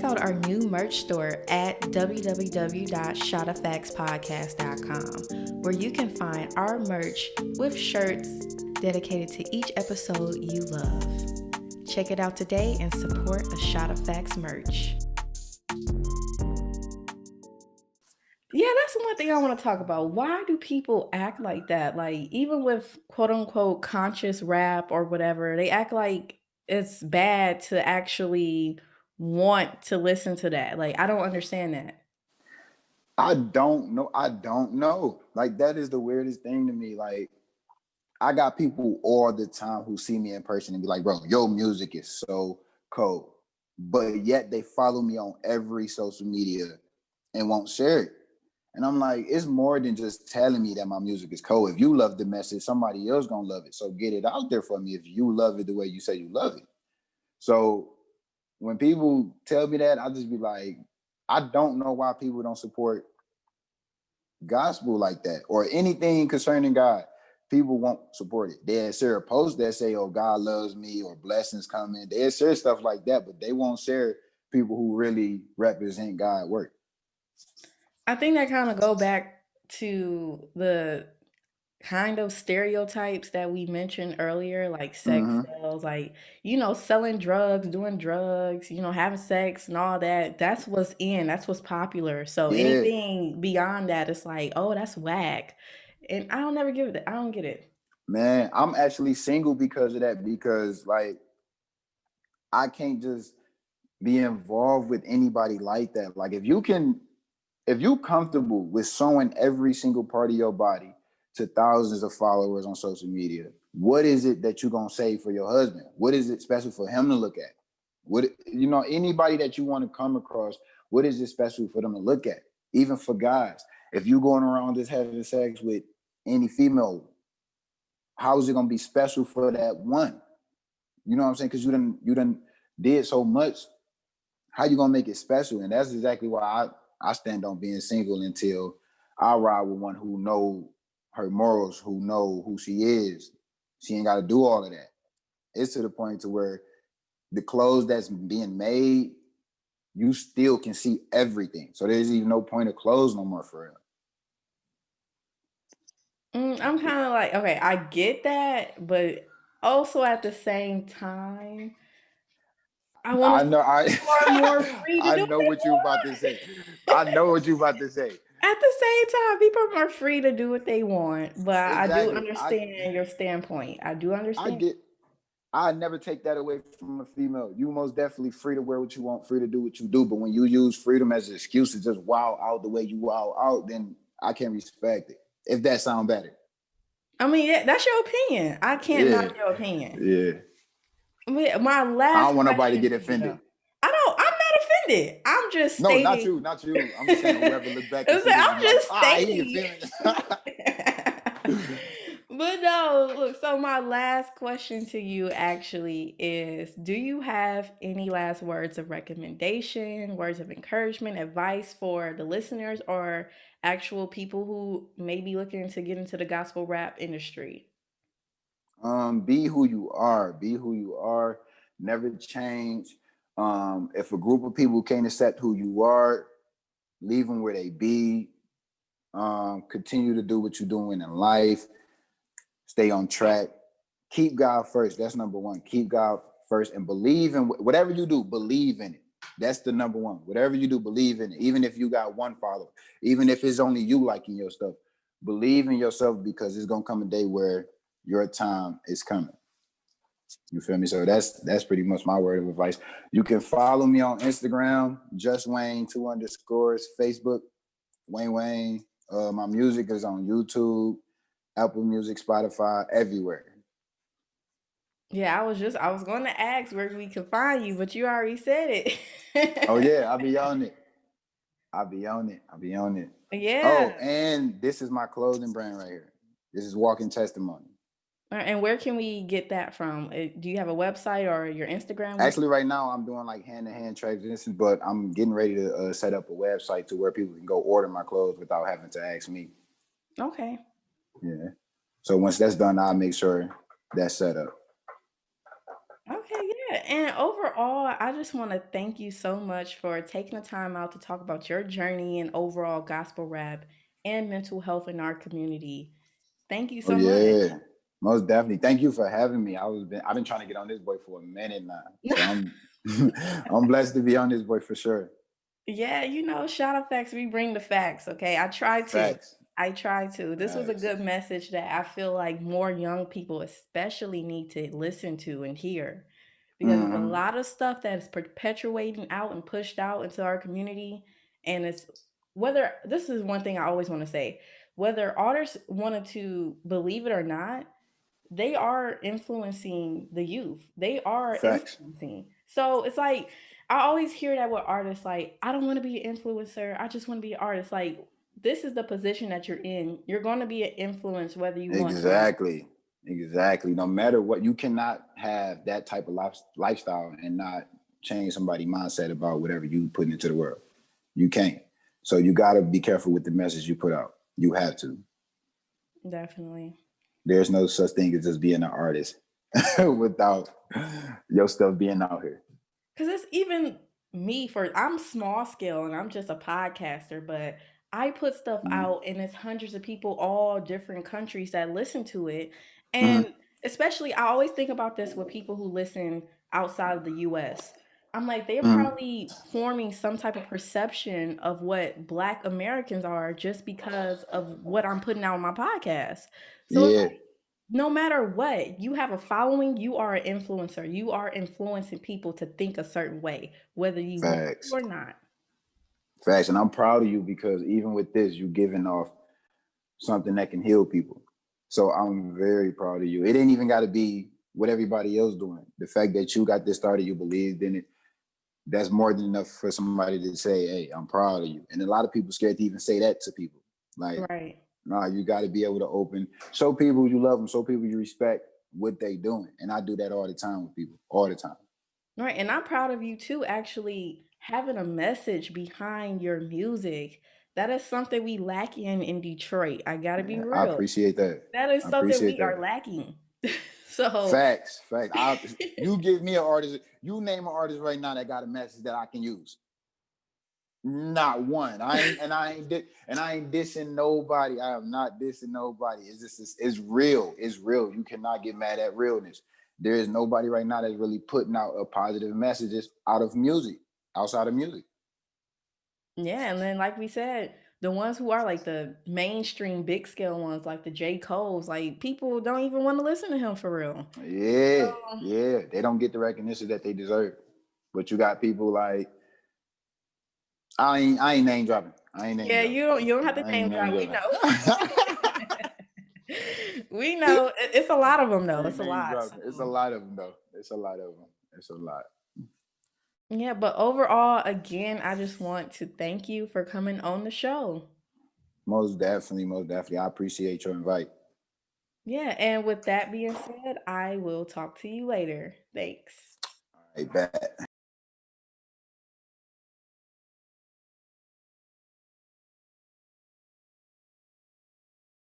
check out our new merch store at www.ShotOfFactsPodcast.com, where you can find our merch with shirts dedicated to each episode you love. Check it out today and support a Shot of Facts merch. Yeah, that's one thing I want to talk about. Why do people act like that? Like, even with quote unquote conscious rap or whatever, they act like it's bad to actually want to listen to that. Like, I don't understand that. I don't know. I don't know. Like, that is the weirdest thing to me. Like, I got people all the time who see me in person and be like, bro, your music is so cold. But yet they follow me on every social media and won't share it. And I'm like, it's more than just telling me that my music is cold. If you love the message, somebody else gonna love it. So get it out there for me if you love it the way you say you love it. So when people tell me that, I just be like, I don't know why people don't support gospel like that or anything concerning God. People won't support it. They'll share a post that say, oh, God loves me or blessings coming. They'll share stuff like that, but they won't share people who really represent God work. I think that kind of go back to the kind of stereotypes that we mentioned earlier, like sex sales, like, selling drugs, doing drugs, having sex and all that. That's what's in, that's what's popular. So Yeah. anything beyond that, it's like, oh, that's whack. And I don't never give it, I don't get it. Man, I'm actually single because of that, because like I can't just be involved with anybody like that. Like if you comfortable with showing every single part of your body to thousands of followers on social media, what is it that you're gonna say for your husband? What is it special for him to look at? What, anybody that you want to come across, what is it special for them to look at? Even for guys, if you going around just having sex with any female, how is it gonna be special for that one? You know what I'm saying? Because you done did so much. How you gonna make it special? And that's exactly why I stand on being single until I ride with one who know her morals, who know who she is. She ain't got to do all of that. It's to the point to where the clothes that's being made, you still can see everything. So there's even no point of clothes no more for I'm kind of like, okay, I get that, but also at the same time, I want I to know people are more free to I do what know they what you about to say. I know what you about to say. At the same time, people are more free to do what they want, but I do Exactly. understand your standpoint. I do I understand. get I never take that away from a female. You most definitely free to wear what you want, free to do what you do. But when you use freedom as an excuse to just wow out the way you wow out, then I can't respect it. If that sound better. I mean, that's your opinion. I can't Yeah. knock your opinion. Yeah. My I last don't want nobody to question get to you, though. offended. I'm not offended. I'm just No, not stating. you, not you. I'm just saying whoever look back and see this I'm and be like, just he stating. offended. But no, look, so my last question to you actually is, do you have any last words of recommendation, words of encouragement, advice for the listeners or actual people who may be looking to get into the gospel rap industry? Be who you are. Be who you are. Never change. If a group of people can't accept who you are, leave them where they be. Continue to do what you're doing in life. Stay on track. Keep God first. That's number one. Keep God first and believe in whatever you do. Believe in it. That's the number one. Whatever you do, believe in it. Even if you got one follower, even if it's only you liking your stuff, believe in yourself because it's gonna come a day where your time is coming. You feel me? So that's pretty much my word of advice. You can follow me on Instagram, Just Wayne 2_, Facebook, Wayne. My music is on YouTube, Apple Music, Spotify, everywhere. Yeah, I was going to ask where we could find you, but you already said it. Oh yeah, I'll be on it. I'll be on it. I'll be on it. Yeah. Oh, and this is my clothing brand right here. This is Walking Testimony. And where can we get that from? Do you have a website or your Instagram? Actually, right now I'm doing like hand-to-hand transitions, but I'm getting ready to set up a website to where people can go order my clothes without having to ask me. Okay. Yeah. So once that's done, I'll make sure that's set up. Okay, yeah. and overall, I just want to thank you so much for taking the time out to talk about your journey and overall gospel rap and mental health in our community. Thank you Oh so much. yeah, most definitely. Thank you for having me. I've been trying to get on this boy for a minute now, so I'm I'm blessed to be on this boy for sure. Yeah, shout out facts. We bring the facts. Okay. I try to. Facts, I try to. This was a facts. good message that I feel like more young people especially need to listen to and hear because there's a Hmm. lot of stuff that is perpetuating out and pushed out into our community. And it's whether this is one thing I always want to say, whether artists wanted to believe it or not, they are influencing the youth. They are Facts. influencing. So it's like I always hear that with artists like, I don't want to be an influencer. I just want to be an artist. Like this is the position that you're in. You're going to be an influence whether you want to or not. Exactly. Exactly. No matter what, you cannot have that type of lifestyle and not change somebody's mindset about whatever you put into the world. You can't. So you got to be careful with the message you put out. You have to. Definitely. There's no such thing as just being an artist without your stuff being out here. Cause it's even me for I'm small scale and I'm just a podcaster, but I put stuff Mm-hmm. out and it's hundreds of people, all different countries that listen to it. And Mm-hmm. especially I always think about this with people who listen outside of the US. I'm like, they're Mm-hmm. probably forming some type of perception of what Black Americans are just because of what I'm putting out on my podcast. So it's Yeah. like no matter what, you have a following, you are an influencer. You are influencing people to think a certain way, whether you want to Facts. or not. Facts. And I'm proud of you because even with this, you giving off something that can heal people. So I'm very proud of you. It ain't even got to be what everybody else doing. The fact that you got this started, you believed in it, that's more than enough for somebody to say, hey, I'm proud of you. And a lot of people scared to even say that to people. Like, Right. nah, you got to be able to show people you love them, show people you respect what they doing. And I do that all the time with people, all the time. Right. And I'm proud of you too, actually having a message behind your music. That is something we lack in Detroit. I got to be Yeah, I real. appreciate that. That is I something appreciate we that. are lacking. So, Facts, facts. You give me an artist, you name an artist right now that got a message that I can use. Not one. I ain't dissing nobody. I am not dissing nobody. It's real. It's real. You cannot get mad at realness. There is nobody right now that's really putting out a positive messages outside of music. yeah. And then, like we said, the ones who are like the mainstream big scale ones, like the J. Cole's, like people don't even want to listen to him for real. Yeah, So, yeah. They don't get the recognition that they deserve. But you got people like I ain't name dropping. I ain't name yeah, dropping. you don't have to I ain't name name drop. We dropping. know. We know. It's a lot of them though. I ain't It's a name lot. dropping. It's a So lot of them though. It's a lot of them. It's a lot. yeah, but overall, again, I just want to thank you for coming on the show. Most definitely, most definitely. I appreciate your invite. Yeah, and with that being said, I will talk to you later. Thanks. All right, bet.